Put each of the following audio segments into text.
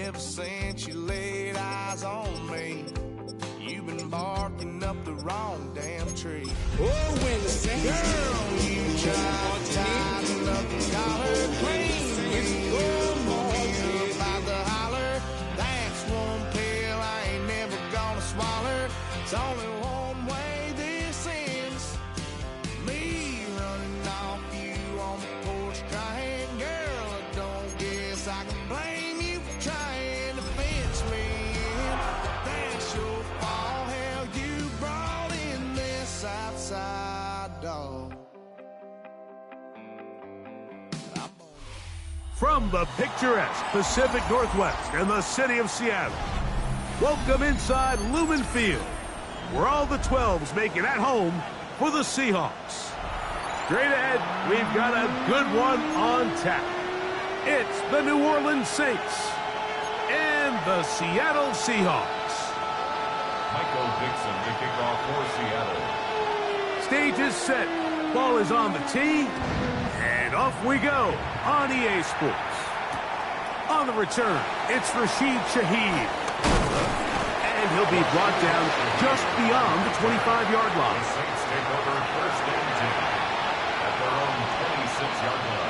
ever since you laid eyes on me. You've been barking up the wrong damn tree. Oh, when the Saints girl, you tried to tighten up the collar clean. It's go more about the holler. That's one pill I ain't never gonna swallow. It's only one way this ends. Me running off you on the porch crying. Girl, I don't guess I can blame you for trying to fence me in. That's your fault. Hell, you brought in this outside dog. From the picturesque Pacific Northwest and the city of Seattle, welcome inside Lumen Field, where all the 12s make it at home for the Seahawks. Straight ahead, we've got a good one on tap. It's the New Orleans Saints and the Seattle Seahawks. Michael Dixon to kick off for Seattle. Stage is set, ball is on the tee, and off we go on EA Sports. On the return, it's Rashid Shaheed. And he'll be brought down just beyond the 25-yard line. The Saints take over first and 10 at their own 26-yard line.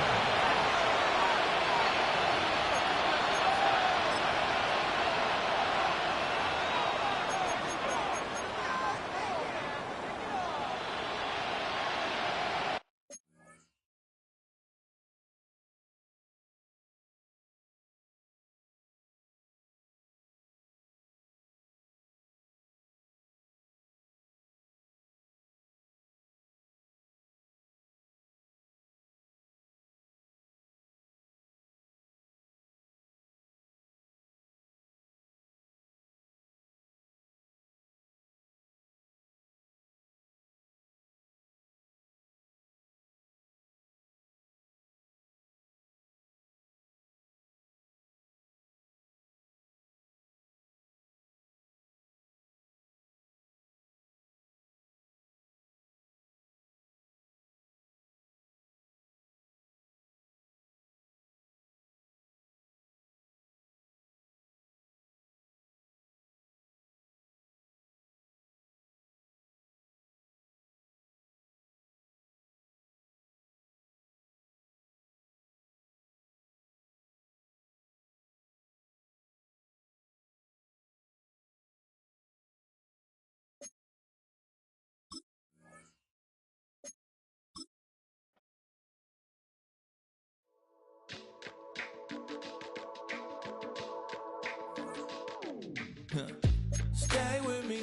Stay with me.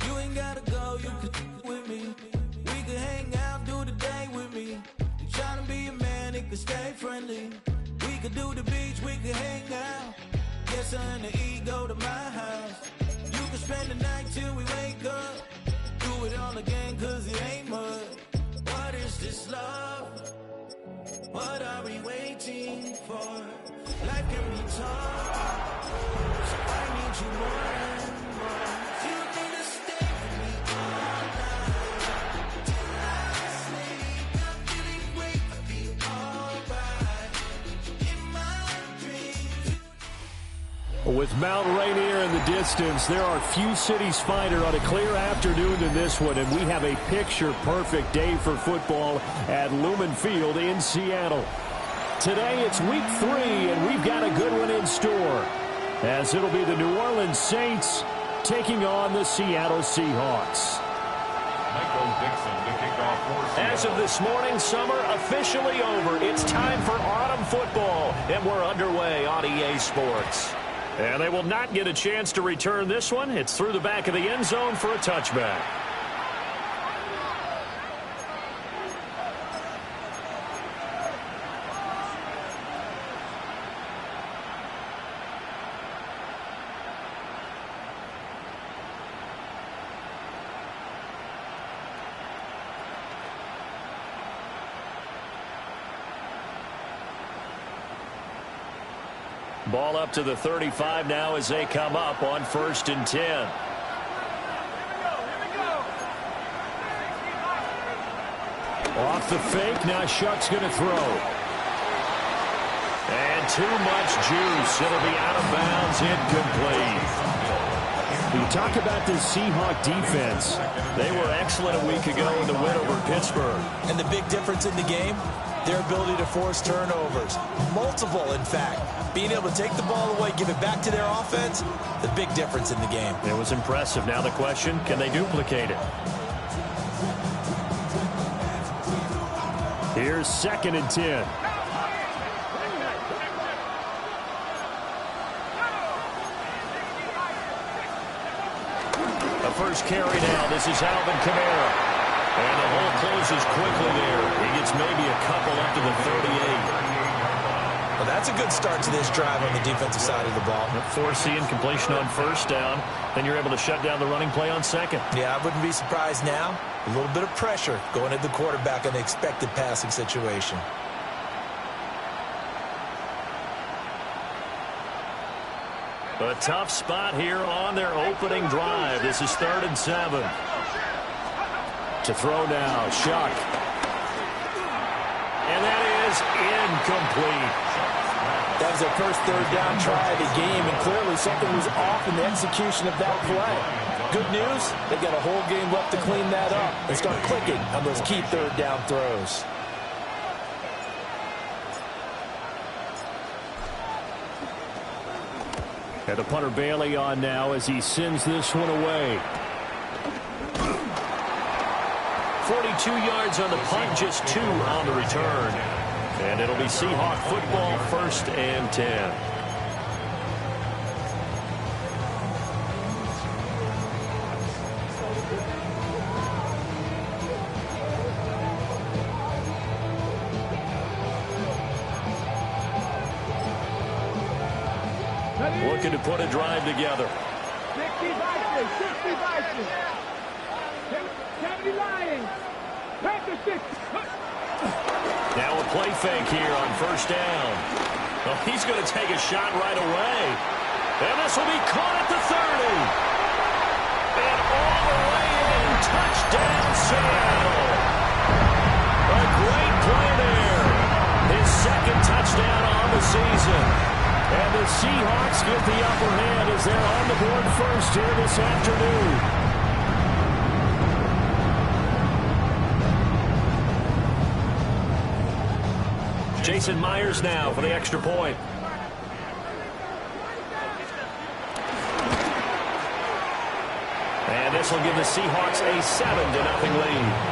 You ain't gotta go, you can with me. We can hang out, do the day with me. You tryna be a man, it can stay friendly. We could do the beach, we could hang out. Get her in the ego to my house. You can spend the night till we wake up. Do it all again, cause it ain't mud. What is this love? What are we waiting for? Life can be tough, so I need you more and more. You need to stay with me all night till I sleep. I really wait to be alright. In my dreams. With Mount Rainier in the distance, there are few cities finer on a clear afternoon than this one, and we have a picture-perfect day for football at Lumen Field in Seattle. Today it's week 3, and we've got a good one in store, as it'll be the New Orleans Saints taking on the Seattle Seahawks. Michael Dixon to kick off for Seattle. As of this morning, summer officially over. It's time for autumn football, and we're underway on EA Sports. And they will not get a chance to return this one. It's through the back of the end zone for a touchback. Ball up to the 35 now as they come up on 1st and 10. Off the fake, now Shuck's going to throw. And too much juice. It'll be out of bounds is incomplete. You talk about this Seahawk defense. They were excellent a week ago in the win over Pittsburgh. And the big difference in the game, their ability to force turnovers. Multiple, in fact. Being able to take the ball away, give it back to their offense, the big difference in the game. It was impressive. Now the question, can they duplicate it? Here's 2nd and 10. First carry now. This is Alvin Kamara. And the hole closes quickly there. He gets maybe a couple up to the 38. Well, that's a good start to this drive on the defensive side of the ball. Forcing incompletion on 1st down. Then you're able to shut down the running play on 2nd. Yeah, I wouldn't be surprised now. A little bit of pressure going at the quarterback in the expected passing situation. A tough spot here on their opening drive. This is 3rd and 7. To throw now, Shuck. And that is incomplete. That was their first 3rd down try of the game, and clearly something was off in the execution of that play. Good news, they got a whole game left to clean that up and start clicking on those key 3rd down throws. And the punter Bailey on now as he sends this one away. 42 yards on the punt, just 2 on the return. And it'll be Seahawk football, 1st and 10. Looking to put a drive together. 60 Vikings, 60 Vikings, 70 Lions, Panthers 6. Now a play fake here on 1st down. Well, he's going to take a shot right away. And this will be caught at the 30. And all the way in, touchdown Seattle. A great play there. His 2nd touchdown on the season. And the Seahawks get the upper hand as they're on the board first here this afternoon. Jason Myers now for the extra point. And this will give the Seahawks a 7-0 lead.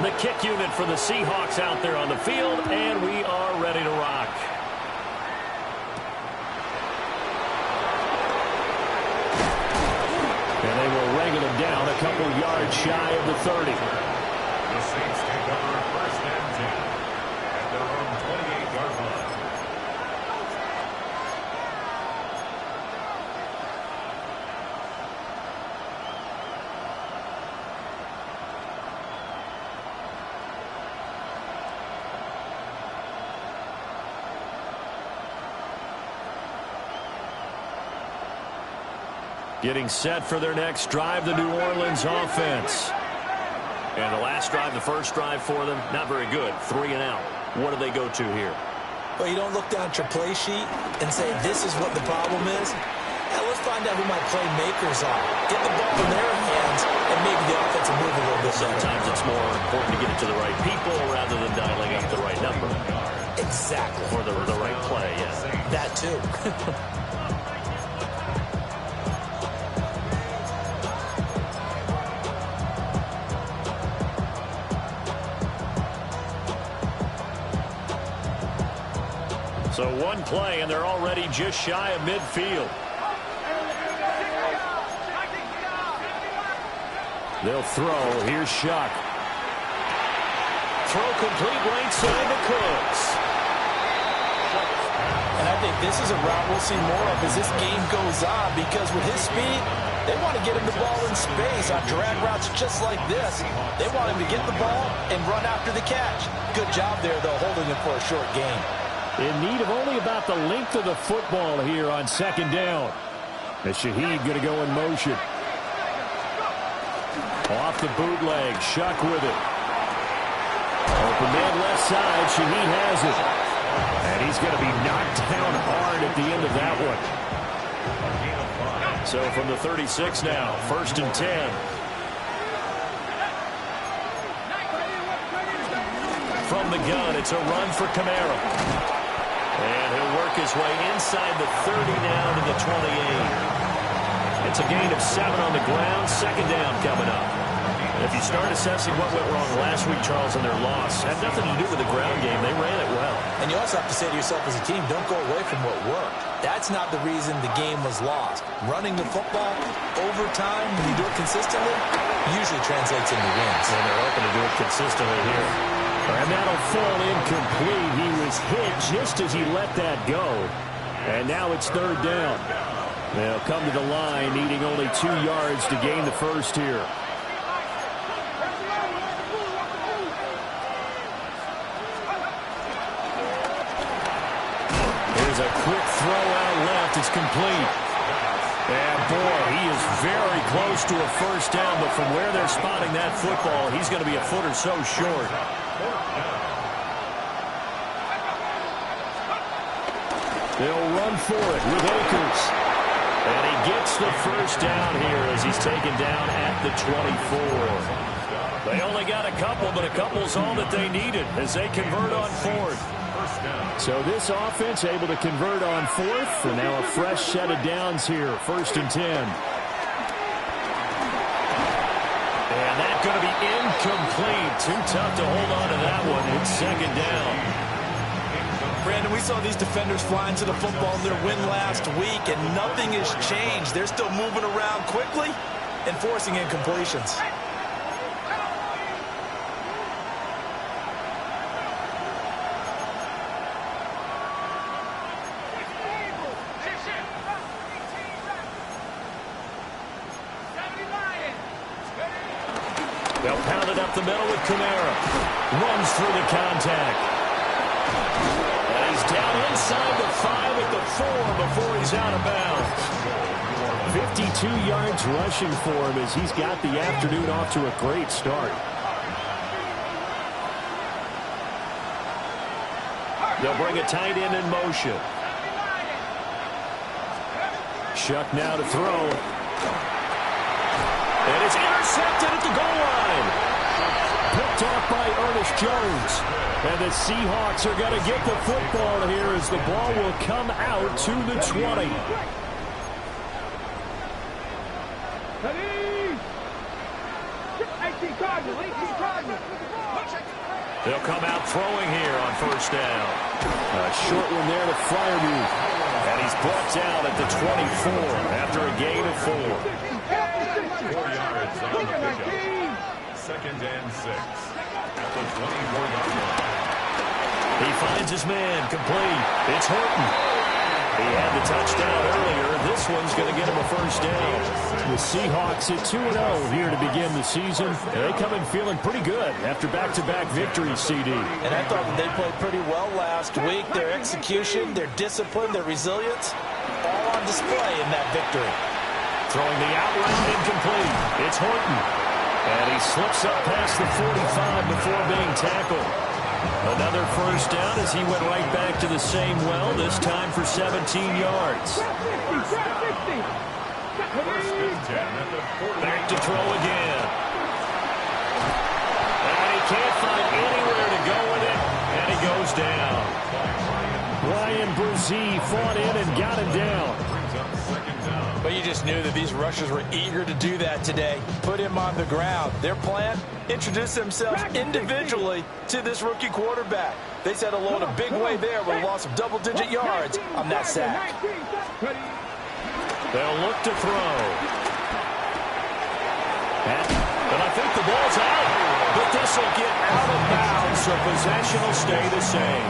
The kick unit for the Seahawks out there on the field, and we are ready to rock. And they will wrangle him down a couple yards shy of the 30. The Saints take over 1st and 10 at their own 28-yard line. Getting set for their next drive, the New Orleans offense. And the last drive, the first drive for them, not very good. 3 and out. What do they go to here? Well, you don't look down at your play sheet and say, this is what the problem is. Now let's find out who my playmakers are. Get the ball in their hands, and maybe the offense will move a little bit better. Sometimes it's more important to get it to the right people rather than dialing up the right number. Exactly. Or the right play, yeah. That too. So one play, and they're already just shy of midfield. They'll throw. Here's Shuck. Throw complete right side to Cooks. And I think this is a route we'll see more of as this game goes on, because with his speed, they want to get him the ball in space on drag routes just like this. They want him to get the ball and run after the catch. Good job there, though, holding him for a short gain. In need of only about the length of the football here on 2nd down. As Shaheed going to go in motion. Off the bootleg, Shuck with it. Open man left side, Shaheed has it. And he's going to be knocked down hard at the end of that one. So from the 36 now, 1st and 10. From the gun, it's a run for Kamara. And he'll work his way inside the 30 now to the 28. It's a gain of 7 on the ground. 2nd down coming up. If you start assessing what went wrong last week, Charles, in their loss, had nothing to do with the ground game. They ran it well. And you also have to say to yourself as a team, don't go away from what worked. That's not the reason the game was lost. Running the football over time, when you do it consistently, usually translates into wins. And they're open to do it consistently here. And that'll fall incomplete. He was hit just as he let that go. And now it's 3rd down. They'll come to the line, needing only 2 yards to gain the first here. Here's a quick throw out left. It's complete. And, boy, he is very close to a first down, but from where they're spotting that football, he's going to be a foot or so short. They'll run for it with Akers. And he gets the first down here as he's taken down at the 24. They only got a couple, but a couple's all that they needed as they convert on 4th. So this offense able to convert on 4th, and now a fresh set of downs here, 1st and 10. And that's going to be incomplete. Too tough to hold on to that one. It's 2nd down. Brandon, we saw these defenders flying to the football in their win last week, and nothing has changed. They're still moving around quickly and forcing incompletions. They'll pound it up the middle with Kamara. Runs through the contact. And he's down inside the 5 at the 4 before he's out of bounds. 52 yards rushing for him as he's got the afternoon off to a great start. They'll bring a tight end in motion. Shuck now to throw. And it's intercepted at the goal line. Picked off by Ernest Jones. And the Seahawks are going to get the football here as the ball will come out to the 20. They'll come out throwing here on 1st down. A short one there to Freiermuth. And he's brought down at the 24 after a gain of 4. 4 yards on the pickup. 2nd and 6 at the 24-yard line. He finds his man, complete. It's Horton. He had the touchdown earlier. This one's going to get him a first down. The Seahawks at 2-0 here to begin the season. They come in feeling pretty good after back-to-back victories, CD. And I thought they played pretty well last week. Their execution, their discipline, their resilience, all on display in that victory. Throwing the out route incomplete. It's Horton. And he slips up past the 45 before being tackled. Another first down as he went right back to the same well, this time for 17 yards. Back to throw again. And he can't find anywhere to go with it, and he goes down. Brian Brzee fought in and got him down. But you just knew that these rushers were eager to do that today. Put him on the ground. Their plan, introduce themselves individually to this rookie quarterback. They said hello in a big way there with a loss of double-digit yards on that sack. They'll look to throw. And I think the ball's out. But this will get out of bounds, so possession will stay the same.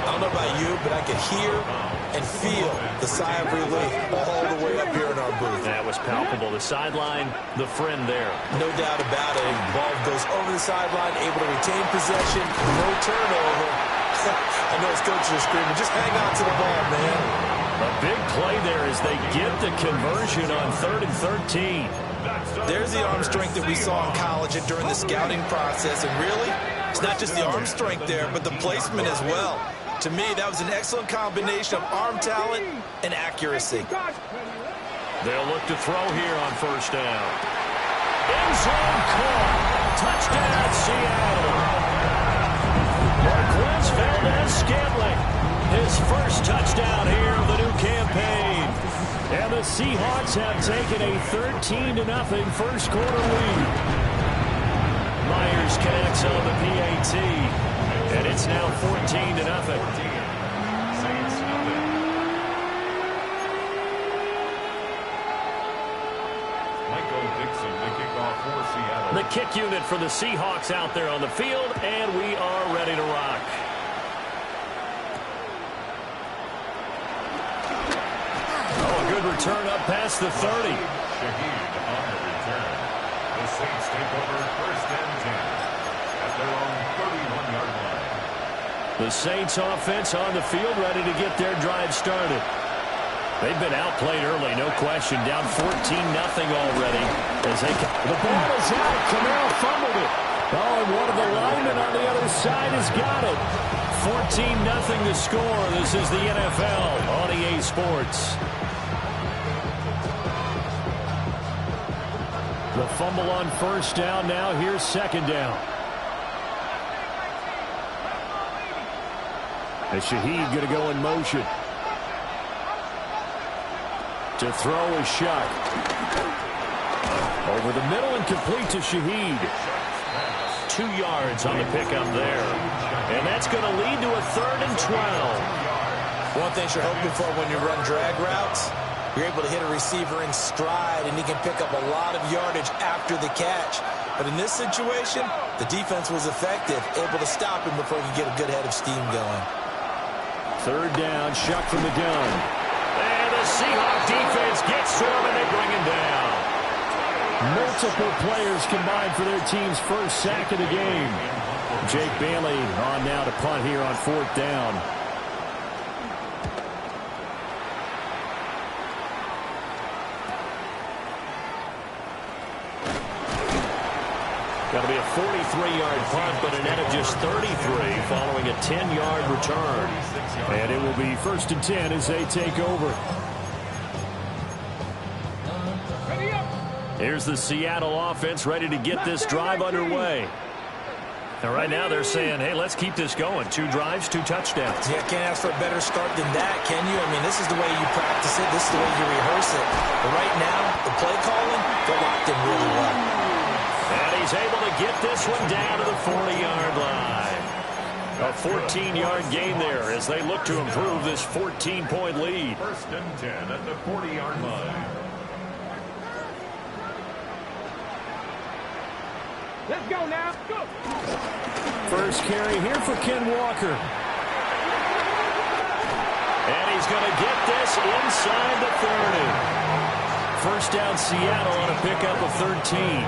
I don't know about you, but I could hear and feel the sigh of relief all the way up here in our booth. That was palpable. The sideline, the friend there. No doubt about it. Ball goes over the sideline, able to retain possession, no turnover. I know his coaches are screaming, just hang on to the ball, man. A big play there as they get the conversion on 3rd and 13. There's the arm strength that we saw in college and during the scouting process. And really, it's not just the arm strength there, but the placement as well. To me, that was an excellent combination of arm talent and accuracy. They'll look to throw here on first down. End zone caught. Touchdown, Seattle. Marquez Valdez-Scantling, his first touchdown here of the new campaign. And the Seahawks have taken a 13-0 first quarter lead. Myers connects on the PAT, and it's now 14-0. The kick unit for the Seahawks out there on the field, and we are ready to rock. Oh, a good return up past the 30. Shaheed on the return. The Saints take over first and 10 at their own 31-yard line. The Saints offense on the field, ready to get their drive started. They've been outplayed early, no question. Down 14-0 already. As they the ball is out. Camaro fumbled it. Oh, and one of the linemen on the other side has got it. 14-0 the score. This is the NFL on EA Sports. The fumble on first down. Now here's second down. And Shaheed going to go in motion. To throw is shot. Over the middle and complete to Shaheed. 2 yards on the pickup there. And that's going to lead to a 3rd and 12. One thing you're hoping for when you run drag routes, you're able to hit a receiver in stride, and he can pick up a lot of yardage after the catch. But in this situation, the defense was effective, able to stop him before he could get a good head of steam going. 3rd down, Shuck from the gun. And the Seahawks defense gets to him, and they bring him down. Multiple players combined for their team's first sack of the game. Jake Bailey on now to punt here on 4th down. Got to be a 43-yard punt, but a net of just 33 following a 10-yard return. And it will be 1st and 10 as they take over. Here's the Seattle offense ready to get this drive underway. And right now they're saying, hey, let's keep this going. 2 drives, 2 touchdowns. Yeah, can't ask for a better start than that, can you? I mean, this is the way you practice it. This is the way you rehearse it. But right now, the play calling, they're locked in really well. And he's able to get this one down to the 40-yard line. A 14-yard gain there as they look to improve this 14-point lead. 1st and 10 at the 40-yard line. Let's go now. Go. First carry here for Ken Walker. And he's going to get this inside the 30. First down Seattle on a pickup of 13.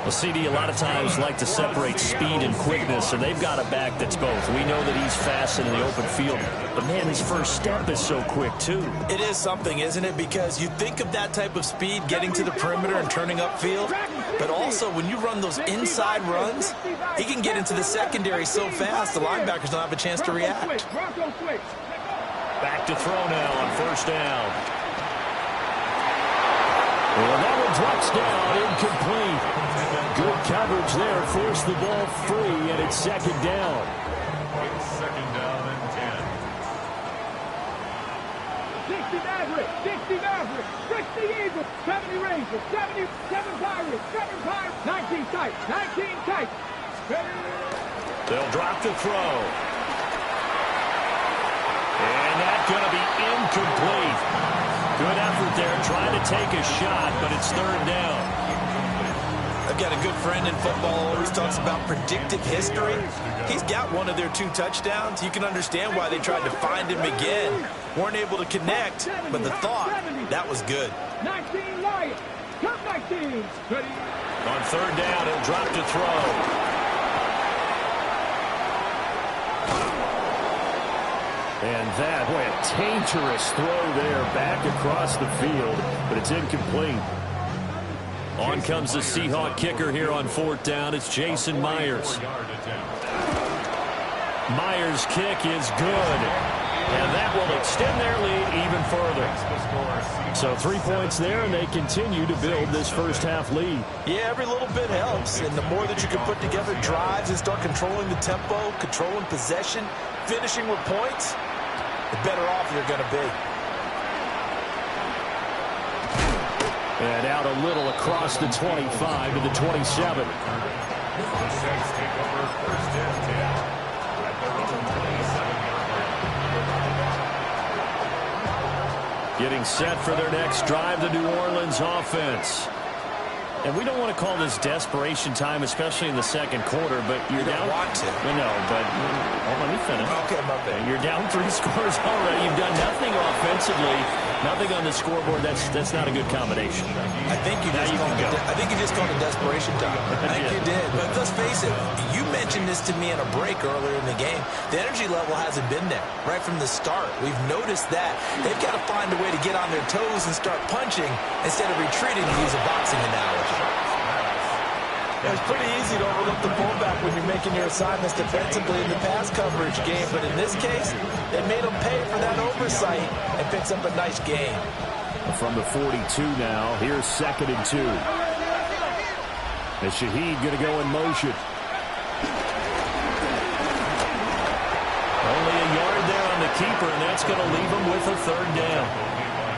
Well, CD, a lot of times like to separate speed and quickness, and they've got a back that's both. We know that he's fast in the open field, but, man, his first step is so quick, too. It is something, isn't it? Because you think of that type of speed getting to the perimeter and turning upfield, but also when you run those inside runs, he can get into the secondary so fast the linebackers don't have a chance to react. Back to throw now on first down. Well, that one drops down, incomplete. Good coverage there, forced the ball free, and it's 2nd down. It's 2nd down and 10. 60 Mavericks, 60 Mavericks, 60 Eagles, 70 Rangers, 77 Pirates, 7 Pirates, 19 Titans, 19 Titans. They'll drop the throw. And that's going to be incomplete. Good effort there, trying to take a shot, but it's 3rd down. I've got a good friend in football, always talks about predictive history. He's got one of their 2 touchdowns. You can understand why they tried to find him again. Weren't able to connect, but the thought, that was good. 19 Lions, come 19. On 3rd down, he'll drop to throw. And that, boy, a dangerous throw there back across the field, but it's incomplete. On comes the Seahawk kicker here on 4th down. It's Jason Myers. Myers' kick is good. And that will extend their lead even further. So 3 points there, and they continue to build this first half lead. Yeah, every little bit helps. And the more that you can put together drives and start controlling the tempo, controlling possession, finishing with points, the better off you're going to be. And out a little across the 25 to the 27. The Saints take over 1st and 10 at their own 27-yard line. Getting set for their next drive, the New Orleans offense. And we don't want to call this desperation time, especially in the second quarter, but you're down. You don't want to. No, but let me finish. Okay, my bad. You're down 3 scores already. You've done nothing offensively, nothing on the scoreboard. That's not a good combination. I think you just called it desperation time. I think you did. But let's face it, you mentioned this to me in a break earlier in the game. The energy level hasn't been there right from the start. We've noticed that. They've got to find a way to get on their toes and start punching instead of retreating, to use a boxing analogy. It's pretty easy to overlook the fullback when you're making your assignments defensively in the pass coverage game, but in this case, they made him pay for that oversight and picks up a nice gain. From the 42 now, here's 2nd and 2. And Shaheed going to go in motion. Only a yard there on the keeper, and that's going to leave him with a 3rd down.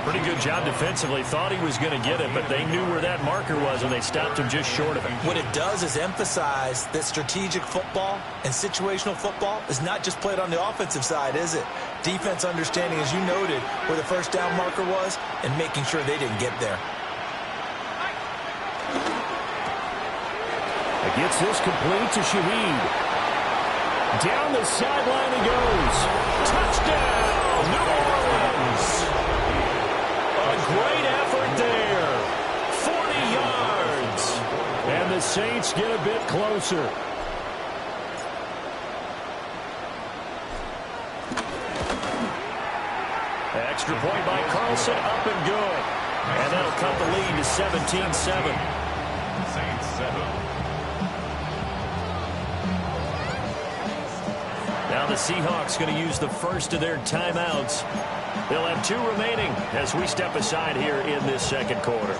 Pretty good job defensively. Thought he was going to get it, but they knew where that marker was, and they stopped him just short of it. What it does is emphasize that strategic football and situational football is not just played on the offensive side, is it? Defense understanding, as you noted, where the 1st down marker was and making sure they didn't get there. Gets this complete to Shaheed. Down the sideline he goes. Touchdown, New Orleans. A great effort there. 40 yards. And the Saints get a bit closer. Extra point by Carlson, up and good. And that'll cut the lead to 17-7. Saints 7. Now the Seahawks going to use the first of their timeouts. They'll have 2 remaining as we step aside here in this second quarter.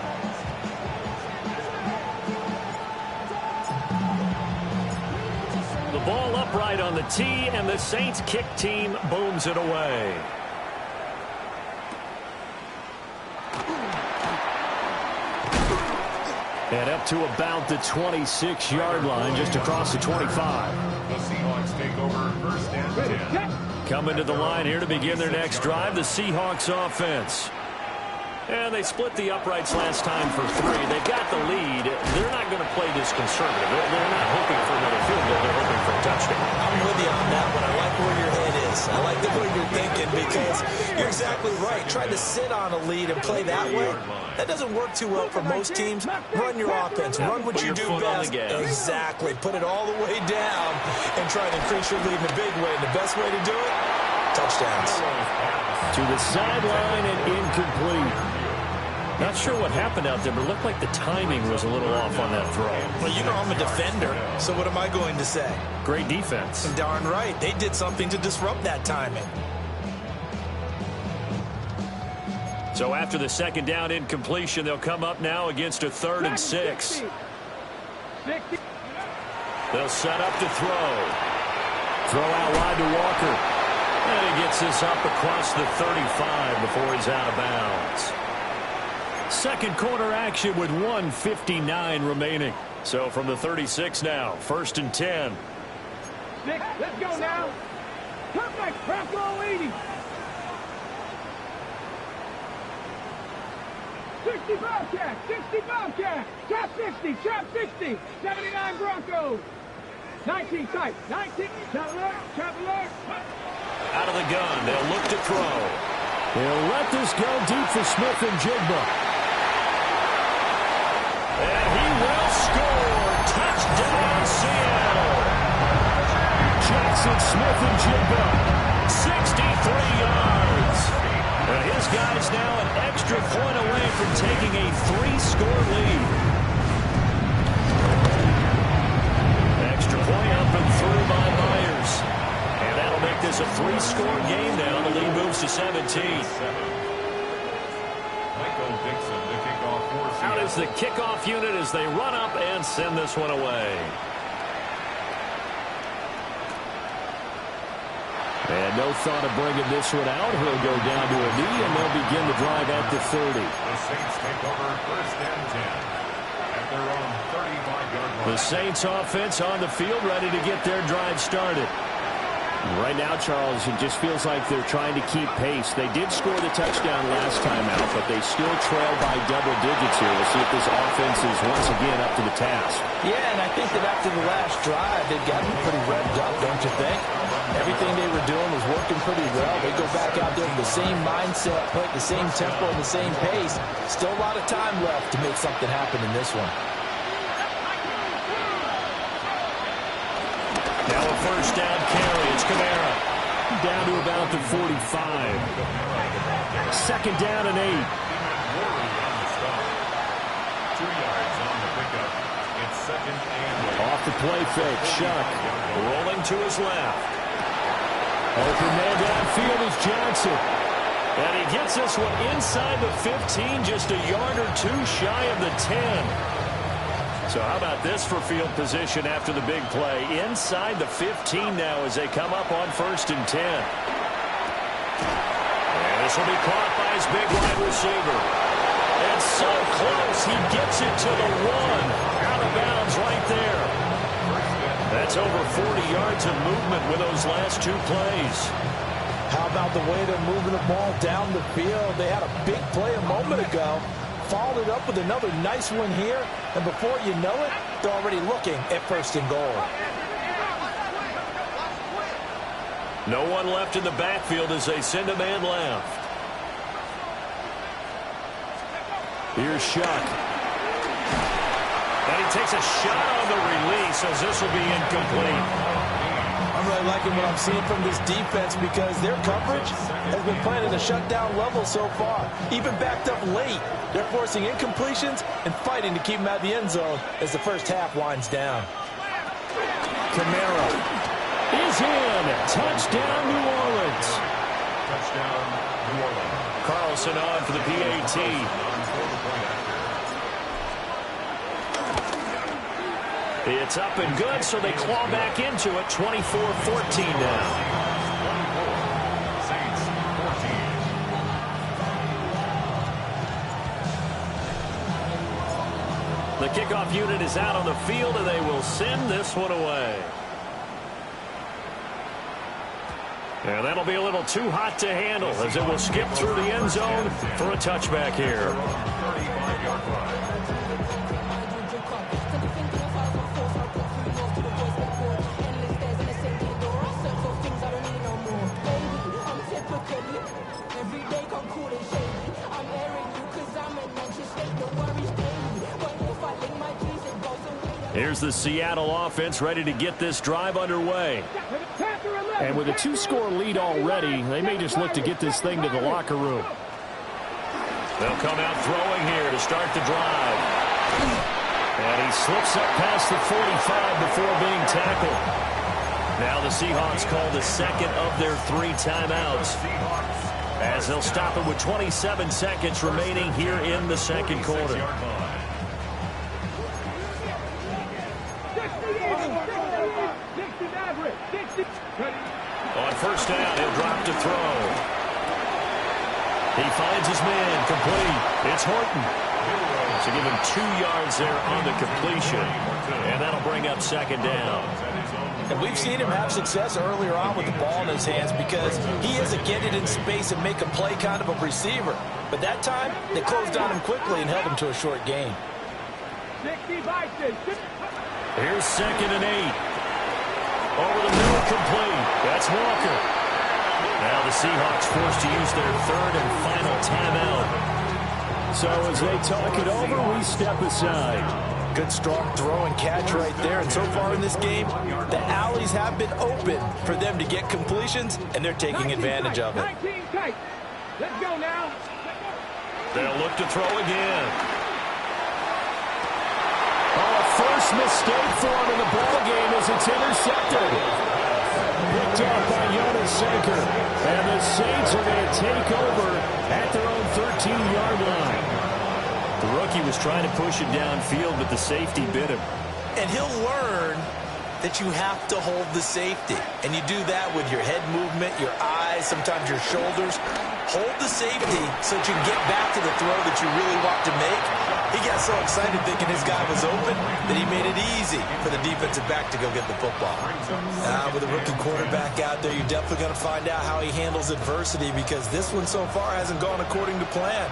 The ball upright on the tee, and the Saints kick team booms it away. And up to about the 26-yard line, just across the 25. The Seahawks take over 1st and 10. Coming to the line here to begin their next drive, the Seahawks offense. And they split the uprights last time for 3. They've got the lead. They're not going to play this conservative. They're not hoping for another field goal. They're hoping for a touchdown. I'm with you on that one. I like where your head is. I like the way you're thinking, because you're exactly right. Try to sit on a lead and play that way. That doesn't work too well for most teams. Run your offense. Run what you do best. Exactly. Put it all the way down and try to increase your lead in a big way. And the best way to do it, touchdowns. To the sideline and incomplete. Not sure what happened out there, but it looked like the timing was a little off on that throw. Well, you know I'm a defender, so what am I going to say? Great defense. Darn right. They did something to disrupt that timing. So after the second down incompletion, they'll come up now against a 3rd and 6. They'll set up to throw. Throw out wide to Walker. And he gets this up across the 35 before he's out of bounds. Second quarter action with 1:59 remaining. So from the 36 now, 1st and 10. Let's go now. Come back, Bronco 80. 60 Bobcat, 60 Bobcat, trap 60, trap 60, 79 Broncos. 19 tight, 19, trap alert. Out of the gun, they'll look to throw. They'll let this go deep for Smith and Jigba. And he will score. Touchdown, Seattle. Jackson Smith and Jigba, 63 yards. And his guys now an extra point away from taking a 3-score lead. one-score game now. The lead moves to 17. Out is the kickoff unit as they run up and send this one away. And no thought of bringing this one out. He'll go down to a knee, and they'll begin the drive at the 30. The Saints take over 1st and 10 at their own 35-yard line. The Saints offense on the field, ready to get their drive started. Right now, Charles, it just feels like they're trying to keep pace. They did score the touchdown last time out, but they still trail by double digits here. We'll see if this offense is once again up to the task. Yeah, and I think that after the last drive, they've gotten pretty revved up, don't you think? Everything they were doing was working pretty well. They go back out there with the same mindset, play at the same tempo and the same pace. Still a lot of time left to make something happen in this one. Now a first down carry. It's Kamara. Down to about the 45. Second down and 8. 2 yards on the pickup. It's 2nd and 8. Off the play fake. Shuck rolling to his left. Open man downfield is Johnson. And he gets this one inside the 15, just a yard or two shy of the 10. So how about this for field position after the big play? Inside the 15 now as they come up on 1st and 10. And this will be caught by his big wide receiver. And so close, he gets it to the 1. Out of bounds right there. That's over 40 yards of movement with those last 2 plays. How about the way they're moving the ball down the field? They had a big play a moment ago. Followed it up with another nice one here. And before you know it, they're already looking at 1st and goal. No one left in the backfield as they send a man left. Here's Shuck. And he takes a shot on the release as this will be incomplete. I'm really liking what I'm seeing from this defense because their coverage has been playing at a shutdown level so far. Even backed up late, they're forcing incompletions and fighting to keep them out of the end zone as the first half winds down. Kamara is in. Touchdown, New Orleans. Touchdown, New Orleans. Carlson on for the PAT. It's up and good, so they claw back into it. 24-14 now. Saints 14. The kickoff unit is out on the field, and they will send this one away. And that'll be a little too hot to handle as it will skip through the end zone for a touchback here. 35-yard line. Here's the Seattle offense ready to get this drive underway. And with a 2-score lead already, they may just look to get this thing to the locker room. They'll come out throwing here to start the drive. And he slips up past the 45 before being tackled. Now the Seahawks call the second of their 3 timeouts, as they'll stop it with 27 seconds remaining here in the second quarter. On first down, he'll drop to throw. He finds his man, complete. It's Horton. So give him 2 yards there on the completion. And that'll bring up second down. And we've seen him have success earlier on with the ball in his hands because he is a get it in space and make a play kind of a receiver. But that time, they closed on him quickly and held him to a short gain. Here's 2nd and 8. Over the middle, complete. That's Walker. Now the Seahawks forced to use their 3rd and final timeout. So as they talk it over, we step aside. Good strong throw and catch right there. And so far in this game, the alleys have been open for them to get completions, and they're taking advantage of it. 19 tight. Let's go now. They'll look to throw again. Oh, a first mistake for him in the ball game as it's intercepted. picked up by Jonas Sanker. And the Saints are going to take over at their own 13-yard line. The rookie was trying to push it downfield, but the safety bit him. And he'll learn that you have to hold the safety. And you do that with your head movement, your eyes, sometimes your shoulders. Hold the safety so that you can get back to the throw that you really want to make. He got so excited thinking his guy was open that he made it easy for the defensive back to go get the football. Now, with a rookie quarterback out there, you're definitely going to find out how he handles adversity, because this one so far hasn't gone according to plan.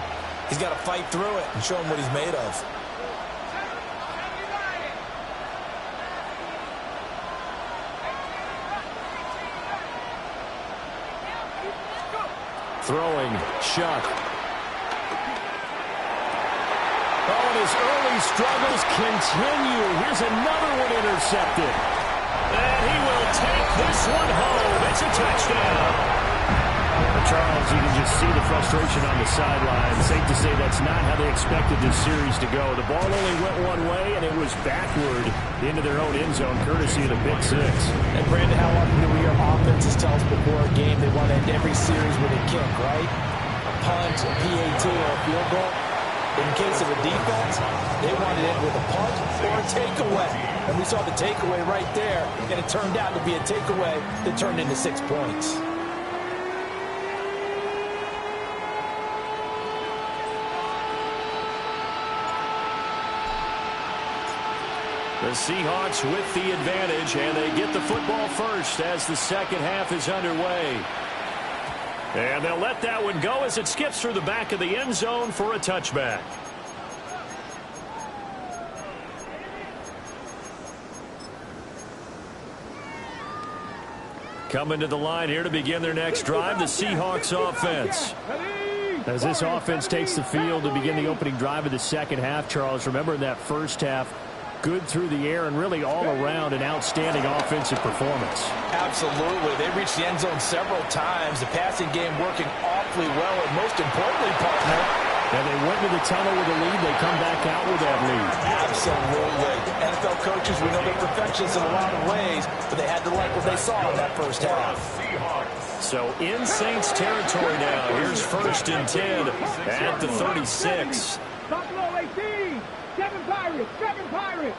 He's got to fight through it and show him what he's made of. Throwing, Shuck. Oh, and his early struggles continue. Here's another one intercepted. And he will take this one home. It's a touchdown. Charles, you can just see the frustration on the sideline. Safe to say that's not how they expected this series to go. The ball only went one way, and it was backward into their own end zone, courtesy of the pick six. And Brandon, how often do we hear offenses tell us before a game they want to end every series with a kick, right? A punt, a PAT, or a field goal. In case of a defense, they wanted it with a punt or a takeaway. And we saw the takeaway right there, and it turned out to be a takeaway that turned into 6 points. The Seahawks with the advantage, and they get the football first as the second half is underway. And they'll let that one go as it skips through the back of the end zone for a touchback. Coming to the line here to begin their next drive, the Seahawks offense. As this offense takes the field to begin the opening drive of the second half, Charles, remember in that first half, good through the air and really all around an outstanding offensive performance. Absolutely. They reached the end zone several times. The passing game working awfully well, and most importantly, partner, and they went to the tunnel with a lead. They come back out with that lead. Absolutely. NFL coaches, we know they're perfectionists in a lot of ways, but they had to like what they saw in that first half. So in Saints territory now. Here's 1st and 10 at the 36. Buffalo 18. 7 Pirates. 7 Pirates.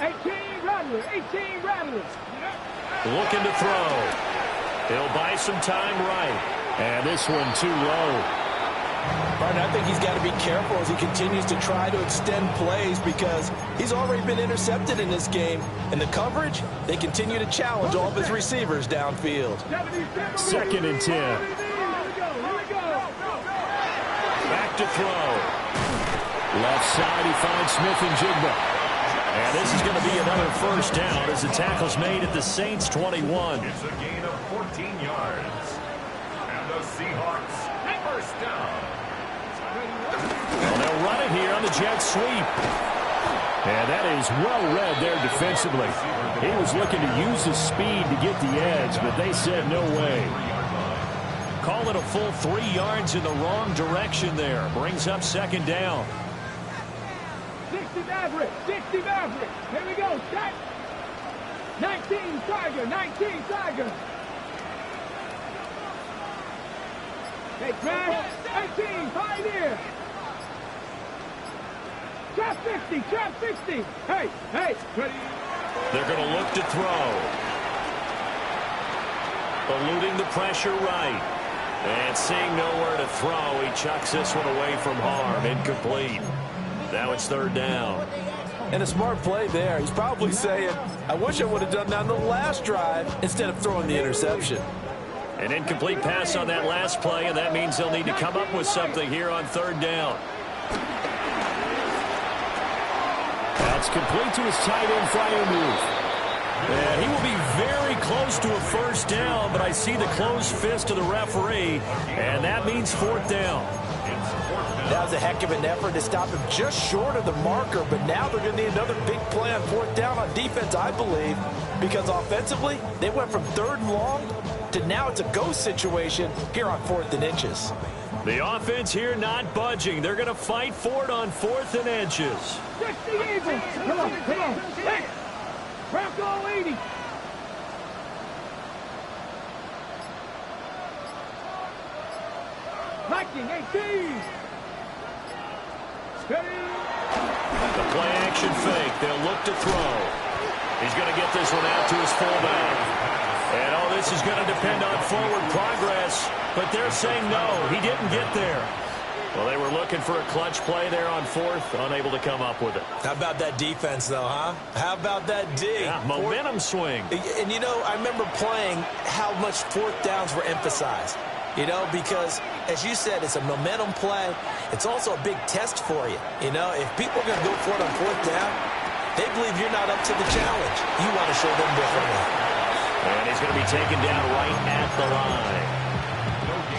18 Rattlers. 18 Rattlers. Looking to throw. He'll buy some time right. And this one too low. Martin, I think he's got to be careful as he continues to try to extend plays, because he's already been intercepted in this game. And the coverage, they continue to challenge all of his receivers downfield. 2nd and 10. Back to throw. Left side, he finds Smith and Jigba. And this is going to be another first down as the tackle's made at the Saints 21. It's a gain of 14 yards. And the Seahawks, first down. Well, they'll run it here on the jet sweep. And that is well read there defensively. He was looking to use his speed to get the edge, but they said no way. Call it a full 3 yards in the wrong direction there. Brings up 2nd down. 60 Maverick. 60 Maverick. Here we go. Set. 19 Tiger. 19 Tiger. Hey, Crash. 18 Pioneer. Trap 50. Trap 60. Hey. Hey. Ready. They're going to look to throw. Eluding the pressure right. And seeing nowhere to throw, he chucks this one away from harm. Incomplete. Now it's 3rd down. And a smart play there. He's probably saying, I wish I would have done that on the last drive instead of throwing the interception. An incomplete pass on that last play, and that means they'll need to come up with something here on 3rd down. That's complete to his tight end flyer move. And he will be very close to a first down, but I see the closed fist of the referee, and that means 4th down. That was a heck of an effort to stop him just short of the marker, but now they're going to need another big play on 4th down on defense, I believe, because offensively, they went from 3rd and long to now it's a go situation here on 4th and inches. The offense here not budging. They're going to fight for it on 4th and inches. 60 Eagles. Come on. Come on. Hey. Bronco 80. Viking 18. Steady. The play action fake. They'll look to throw. He's going to get this one out to his fullback. And all this is going to depend on forward progress. But they're saying no, he didn't get there. Well, they were looking for a clutch play there on fourth, unable to come up with it. How about that defense, though, huh? How about that D? Yeah, momentum swing. And, you know, I remember playing how much fourth downs were emphasized. You know, because, as you said, it's a momentum play. It's also a big test for you. You know, if people are going to go for it on fourth down, they believe you're not up to the challenge. You want to show them differently. And he's going to be taken down right at the line.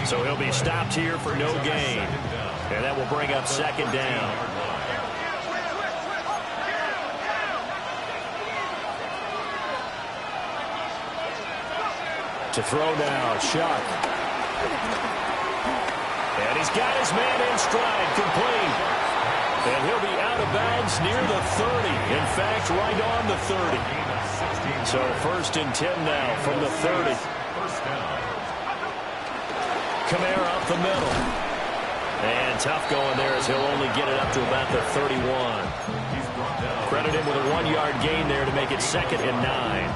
So he'll be stopped here for no gain. And that will bring up second down. To throw now, Shuck. And he's got his man in stride, complete. And he'll be out of bounds near the 30. In fact, right on the 30. So 1st and 10 now from the 30. Kamara up the middle. And tough going there as he'll only get it up to about the 31. Credit him with a 1-yard gain there to make it 2nd and 9.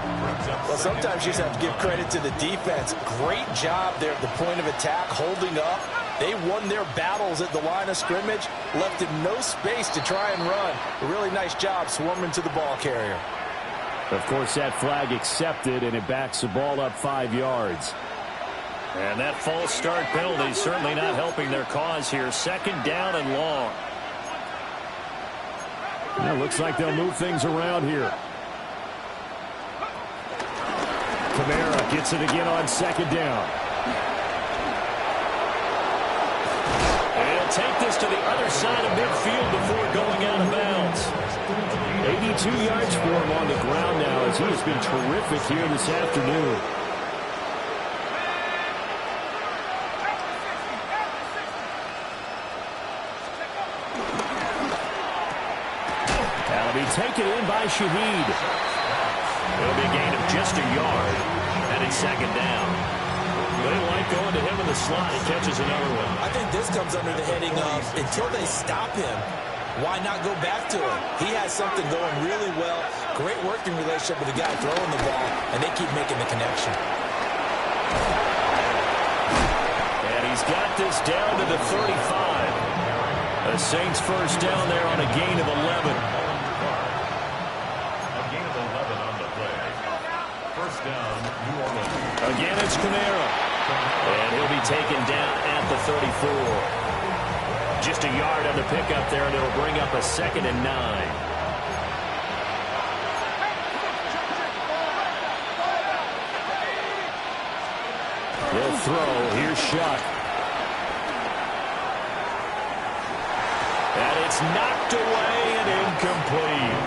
Well, sometimes you just have to give credit to the defense. Great job there at the point of attack, holding up. They won their battles at the line of scrimmage, left him no space to try and run. A really nice job swarming to the ball carrier. Of course, that flag accepted, and it backs the ball up 5 yards. And that false start penalty is certainly not helping their cause here. 2nd down and long. It looks like they'll move things around here. Kamara gets it again on 2nd down. And he'll take this to the other side of midfield before going out of bounds. 82 yards for him on the ground now as he has been terrific here this afternoon. That'll be taken in by Shaheed. It'll be a gain of just a yard, and it's 2nd down. They like going to him in the slot. He catches another one. I think this comes under the heading of, until they stop him, why not go back to him? He has something going really well. Great working relationship with the guy throwing the ball, and they keep making the connection. And he's got this down to the 35. The Saints 1st down there on a gain of 11. Again, it's Kamara. And he'll be taken down at the 34. Just a yard on the pickup there, and it'll bring up a 2nd and 9. They'll throw. Here's Shuck. And it's knocked away and incomplete.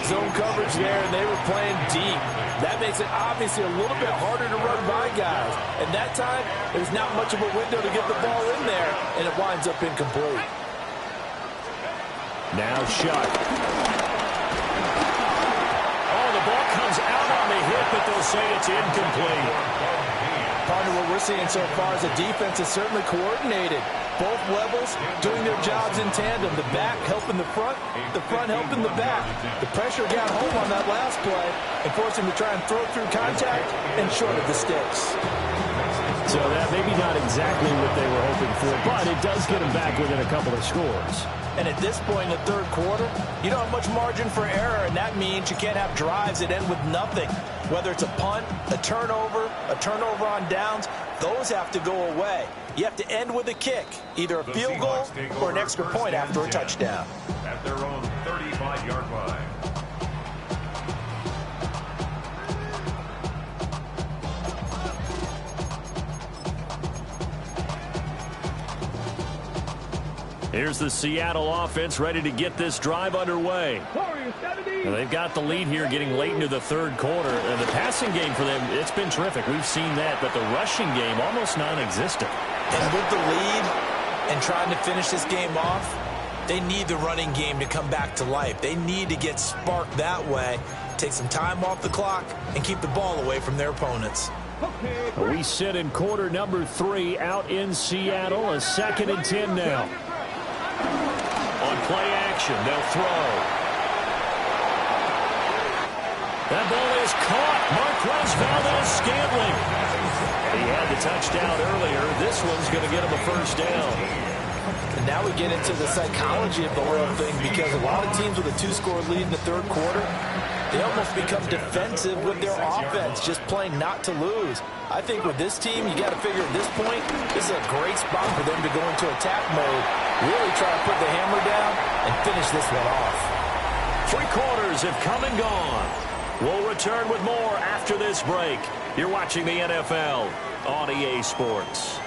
Zone coverage there, and they were playing deep. That makes it obviously a little bit harder to run by guys. And that time, there's not much of a window to get the ball in there, and it winds up incomplete. Now Shuck. Oh, the ball comes out on the hit, but they'll say it's incomplete. Partner, what we're seeing so far is the defense is certainly coordinated. Both levels doing their jobs in tandem. The back helping the front helping the back. The pressure got home on that last play and forced him to try and throw through contact and short of the sticks. So that maybe not exactly what they were hoping for, but it does get them back within a couple of scores. And at this point in the 3rd quarter, you don't have much margin for error, and that means you can't have drives that end with nothing. Whether it's a punt, a turnover on downs, those have to go away. You have to end with a kick, either a field goal or an extra point after a touchdown. At their own 35-yard line. Here's the Seattle offense ready to get this drive underway. Now, they've got the lead here getting late into the 3rd quarter. And the passing game for them, it's been terrific. We've seen that, but the rushing game almost non-existent. And with the lead and trying to finish this game off, they need the running game to come back to life. They need to get sparked that way take some time off the clock, and keep the ball away from their opponents. We sit in quarter number 3 out in Seattle. A 2nd and 10 now. On play action, they'll throw. That ball is caught. Marquez Valdez-Scantling. He had the touchdown earlier. This one's going to get him a first down. And now we get into the psychology of the whole thing, because a lot of teams with a 2-score lead in the third quarter, they almost become defensive with their offense, just playing not to lose. I think with this team, you got to figure at this point, this is a great spot for them to go into attack mode, really try to put the hammer down and finish this one off. 3 quarters have come and gone. We'll return with more after this break. You're watching the NFL on EA Sports.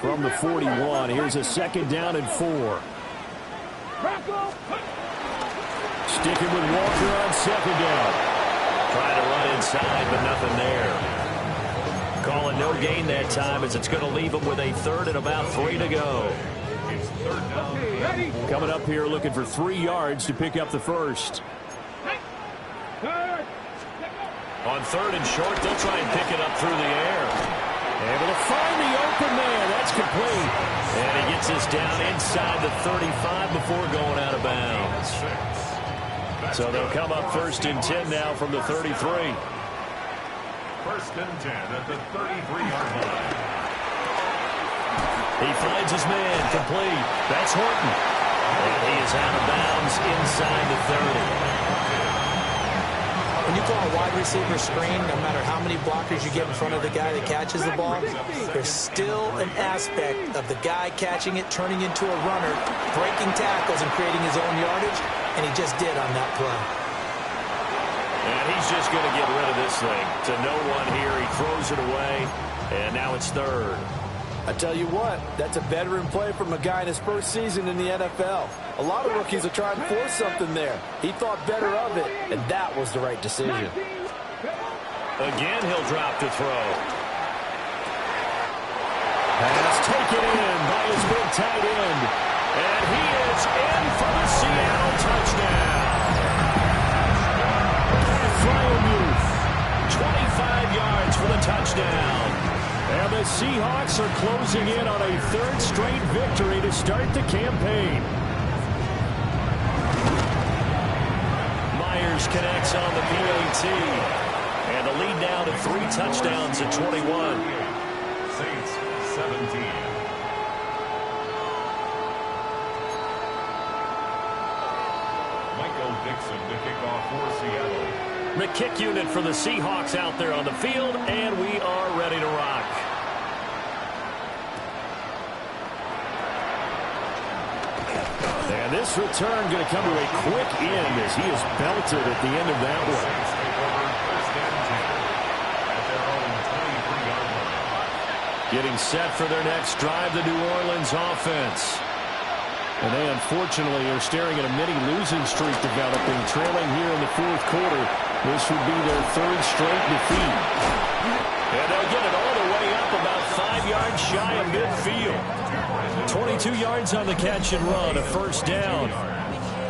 From the 41, here's a 2nd down and 4. Sticking with Walker on 2nd down. Trying to run inside, but nothing there. Calling no gain that time, as it's going to leave him with a 3rd and about 3 to go. Coming up here looking for 3 yards to pick up the first. On 3rd and short, they'll try and pick it up through the air. Able to find the open man. That's complete. And he gets us down inside the 35 before going out of bounds. So they'll come up 1st and 10 now from the 33. 1st and 10 at the 33-yard line. He finds his man, complete. That's Horton. And he is out of bounds inside the 30. When you call a wide receiver screen, no matter how many blockers you get in front of the guy that catches the ball, there's still an aspect of the guy catching it, turning into a runner, breaking tackles and creating his own yardage, and he just did on that play. And he's just going to get rid of this thing. To no one here, he throws it away, and now it's 3rd. I tell you what, that's a veteran play from a guy in his first season in the NFL. A lot of rookies are trying to force something there. He thought better of it, and that was the right decision. Again, he'll drop to throw. Pass taken in by his big tight end. And he is in for the Seattle touchdown. Fryermuth, 25 yards for the touchdown. And the Seahawks are closing in on a 3rd straight victory to start the campaign. Myers connects on the PAT. And the lead now to 3 touchdowns at 21. Saints 17. Michael Dixon to kick off for Seattle. The kick unit for the Seahawks out there on the field, and we are ready to rock. And this return going to come to a quick end as he is belted at the end of that one. Getting set for their next drive, the New Orleans offense. And they unfortunately are staring at a mini losing streak developing, trailing here in the 4th quarter. This would be their 3rd straight defeat. And they'll get it all the way up about 5 yards shy of midfield. 22 yards on the catch and run, a first down.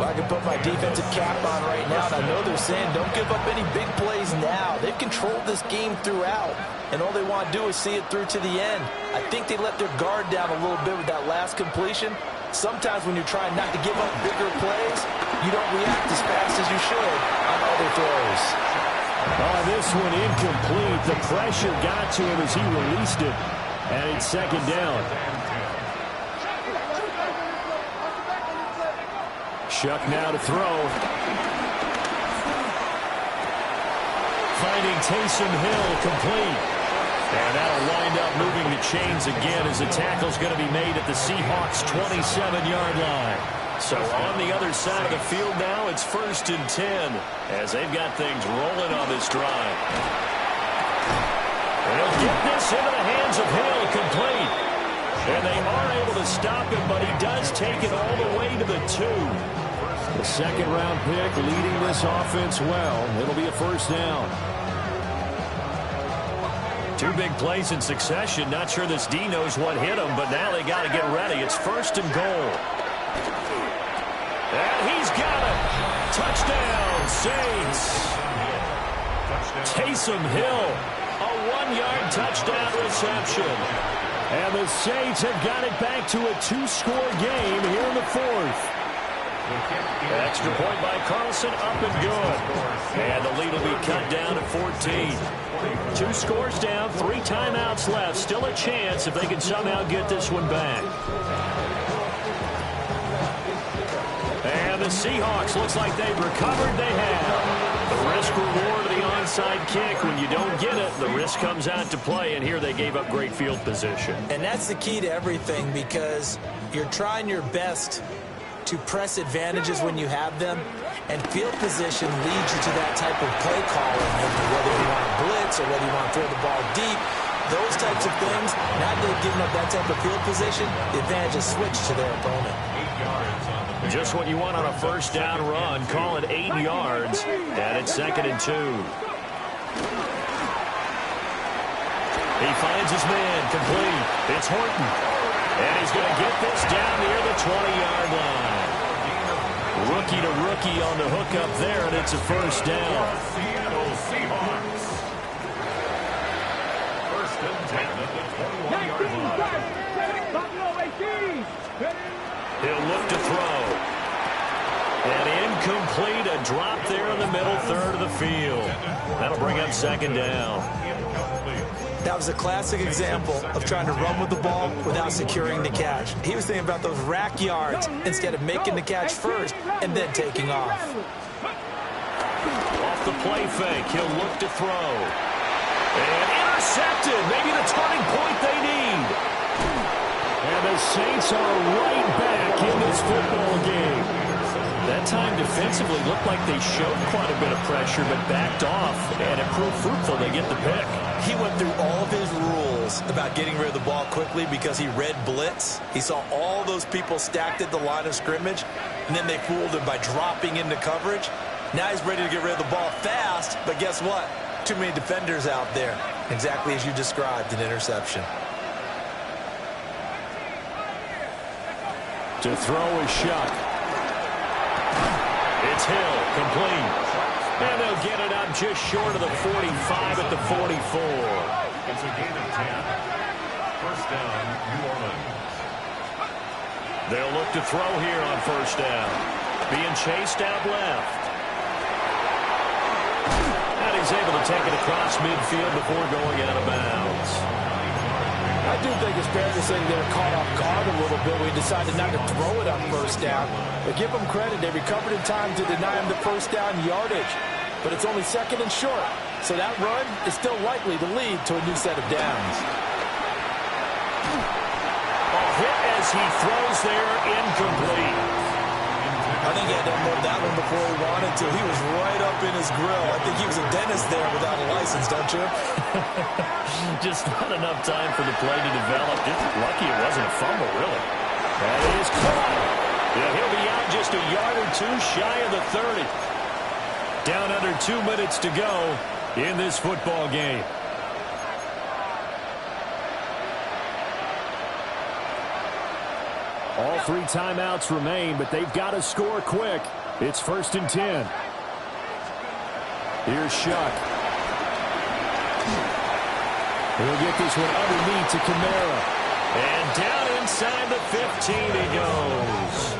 Well, I can put my defensive cap on right now, and I know they're saying don't give up any big plays now. They've controlled this game throughout, and all they want to do is see it through to the end. I think they let their guard down a little bit with that last completion. Sometimes when you're trying not to give up bigger plays, you don't react as fast as you should on other throws. Oh, this one incomplete. The pressure got to him as he released it, and it's 2nd down. Shuck now to throw. Finding Taysom Hill, complete. And that'll wind up moving the chains again as the tackle's going to be made at the Seahawks' 27-yard line. So on the other side of the field now, it's 1st and 10 as they've got things rolling on this drive. And he'll get this into the hands of Hill, complete. And they are able to stop him, but he does take it all the way to the 2. The 2nd-round pick leading this offense well. It'll be a first down. 2 big plays in succession. Not sure this D knows what hit him, but now they got to get ready. It's 1st and goal. And he's got it. Touchdown, Saints. Taysom Hill, a 1-yard touchdown reception. And the Saints have got it back to a 2-score game here in the fourth. Extra point by Carlson, up and good. And the lead will be cut down to 14. 2 scores down, 3 timeouts left. Still a chance if they can somehow get this one back. And the Seahawks, looks like they've recovered. They have. The risk-reward of the onside kick. When you don't get it, the risk comes out to play. And here they gave up great field position. And that's the key to everything, because you're trying your best to press advantages when you have them, and field position leads you to that type of play calling, and whether you want to blitz or whether you want to throw the ball deep, those types of things. Now they've given up that type of field position, the advantage is switched to their opponent. Just what you want on a first down run. Call it 8 yards, and it's 2nd and 2. He finds his man, complete. It's Horton. And he's going to get this down near the 20-yard line. Rookie to rookie on the hook up there, and it's a first down. Seattle Seahawks. 1st and 10 at the 21-yard line. He'll look to throw. And incomplete, a drop there in the middle third of the field. That'll bring up 2nd down. That was a classic example of trying to run with the ball without securing the catch. He was thinking about those rack yards instead of making the catch first and then taking off. Off the play fake, he'll look to throw. And intercepted, maybe the turning point they need. And the Saints are right back in this football game. That time defensively looked like they showed quite a bit of pressure, but backed off, and it proved fruitful. They get the pick. He went through all of his rules about getting rid of the ball quickly because he read blitz. He saw all those people stacked at the line of scrimmage, and then they fooled him by dropping into coverage. Now he's ready to get rid of the ball fast, but guess what? Too many defenders out there. Exactly as you described, an interception. To throw is Shuck. It's Hill, complete. And they'll get it up just short of the 45 at the 44. It's a gain of 10. 1st down, New Orleans. They'll look to throw here on 1st down. Being chased out left. And he's able to take it across midfield before going out of bounds. I do think it's fair to say they're caught off guard a little bit. We decided not to throw it on 1st down. But give them credit. They recovered in time to deny him the 1st down yardage. But it's only 2nd and short. So that run is still likely to lead to a new set of downs. A hit as he throws there, incomplete. I think he had to unload that one before he wanted to. He was right up in his grill. I think he was a dentist there without a license, don't you? Just not enough time for the play to develop. Just lucky it wasn't a fumble, really. That is caught. Yeah, he'll be out just a yard or two shy of the 30. Down under 2 minutes to go in this football game. All 3 timeouts remain, but they've got to score quick. It's 1st and 10. Here's Shuck. He'll get this one underneath to Kamara. And down inside the 15 he goes.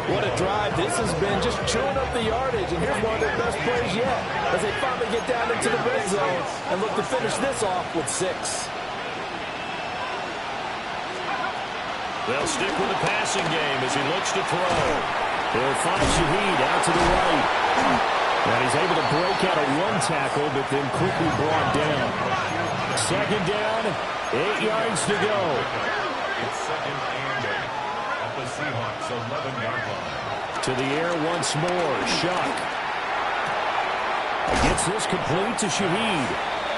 What a drive this has been, just chewing up the yardage. And here's one of their best plays yet as they finally get down into the red zone and look to finish this off with 6. They'll stick with the passing game as he looks to throw. He'll find Shaheed out to the right. And he's able to break out of 1 tackle, but then quickly brought down. 2nd down, 8 yards to go. It's 2nd and 8 at the Seahawks 11-yard line. To the air once more, Shuck. Gets this complete to Shaheed.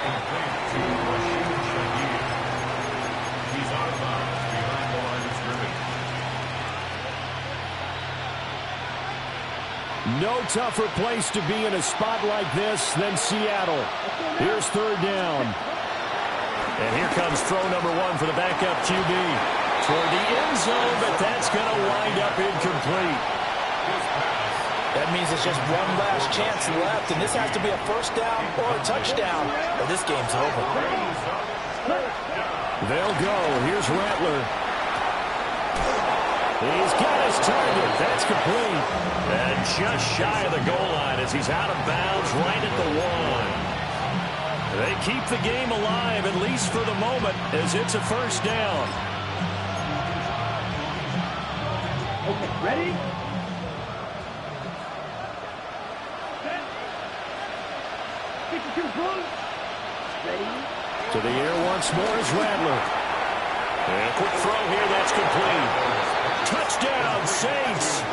Complete to Rashid Shaheed. He's out of bounds behind the line of scrimmage. No tougher place to be in a spot like this than Seattle. Here's 3rd down. And here comes throw number 1 for the backup QB. Toward the end zone, but that's going to wind up incomplete. That means there's just one last chance left, and this has to be a first down or a touchdown, or this game's over. They'll go. Here's Rattler. He's got his target. That's complete. And just shy of the goal line as he's out of bounds right at the 1. They keep the game alive, at least for the moment, as it's a first down. Okay, ready? To the air once more is Rattler. And a quick throw here, that's complete. Touchdown, Saints.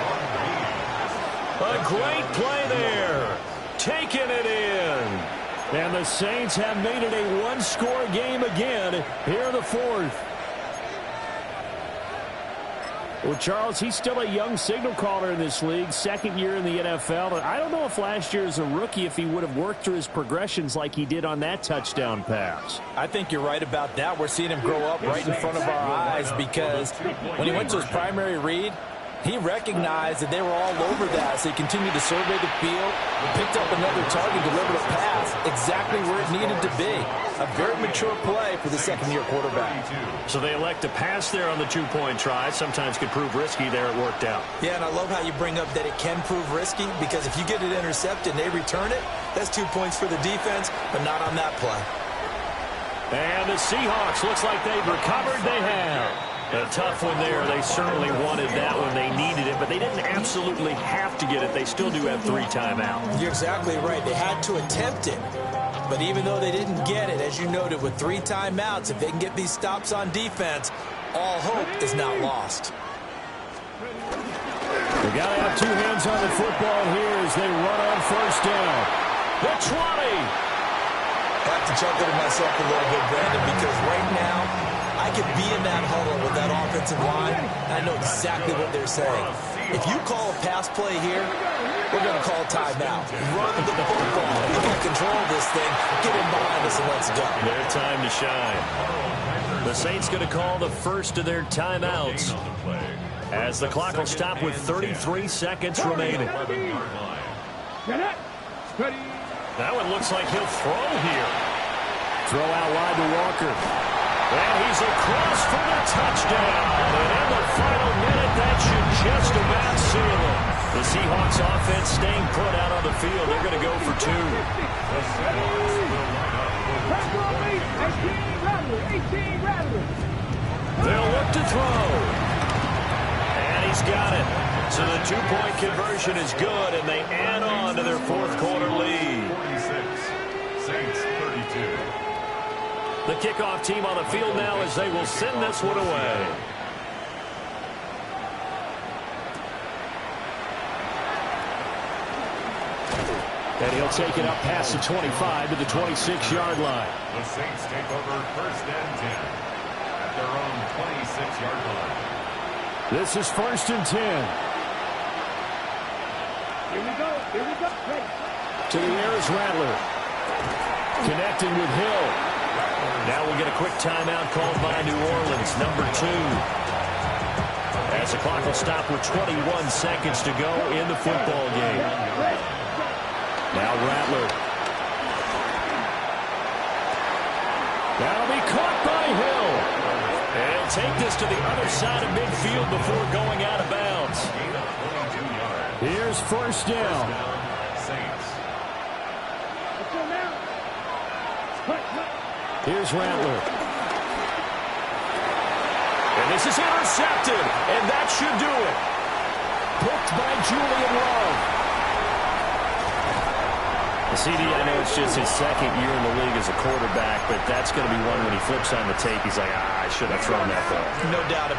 A great play there. Taking it in. And the Saints have made it a one-score game again here in the fourth. Well, Charles, he's still a young signal caller in this league, second year in the NFL. But I don't know if last year as a rookie, if he would have worked through his progressions like he did on that touchdown pass. I think you're right about that. We're seeing him grow up right in front of our eyes because when he went to his primary read, he recognized that they were all over that, so he continued to survey the field, picked up another target, delivered a pass exactly where it needed to be. A very mature play for the second-year quarterback. So they elect to pass there on the two-point try. Sometimes could prove risky there. It worked out. Yeah, and I love how you bring up that it can prove risky because if you get it intercepted and they return it, that's 2 points for the defense, but not on that play. And the Seahawks, looks like they've recovered. They have. A tough one there. They certainly wanted that one. They needed it, but they didn't absolutely have to get it. They still do have 3 timeouts. You're exactly right. They had to attempt it. But even though they didn't get it, as you noted, with 3 timeouts, if they can get these stops on defense, all hope is not lost. They got to have 2 hands on the football here as they run on first down. The 20. I have to chuckle to myself a little bit, Brandon, because right now, I could be in that huddle with that offensive line, and I know exactly what they're saying. If you call a pass play here, we're going to call timeout. Run the football. We got control of this thing. Get in behind us and let's go. Their time to shine. The Saints going to call the first of their timeouts as the clock will stop with 33 seconds remaining. That one looks like he'll throw here. Throw out wide to Walker. And he's across for the touchdown. And in the final minute, that should just about seal it. The Seahawks offense staying put out on the field. They're going to go for 2. They'll look to throw. And he's got it. So the 2-point conversion is good, and they add on to their fourth quarter lead. 46, Saints 32. The kickoff team on the field now as they will send this one away. And he'll take it up past the 25 to the 26-yard line. The Saints take over first and 10 at their own 26-yard line. This is first and 10. Here we go. Ready. To the air is Rattler. Connecting with Hill. Now we'll get a quick timeout called by New Orleans, number 2. As the clock will stop with 21 seconds to go in the football game. Now Rattler. That'll be caught by Hill. And he'll take this to the other side of midfield before going out of bounds. Here's first down. Here's Rattler. And this is intercepted. And that should do it. Picked by Julian Love. The CD, I know it's just his second year in the league as a quarterback, but that's going to be one when he flips on the tape. He's like, I should have thrown that ball. No doubt about it.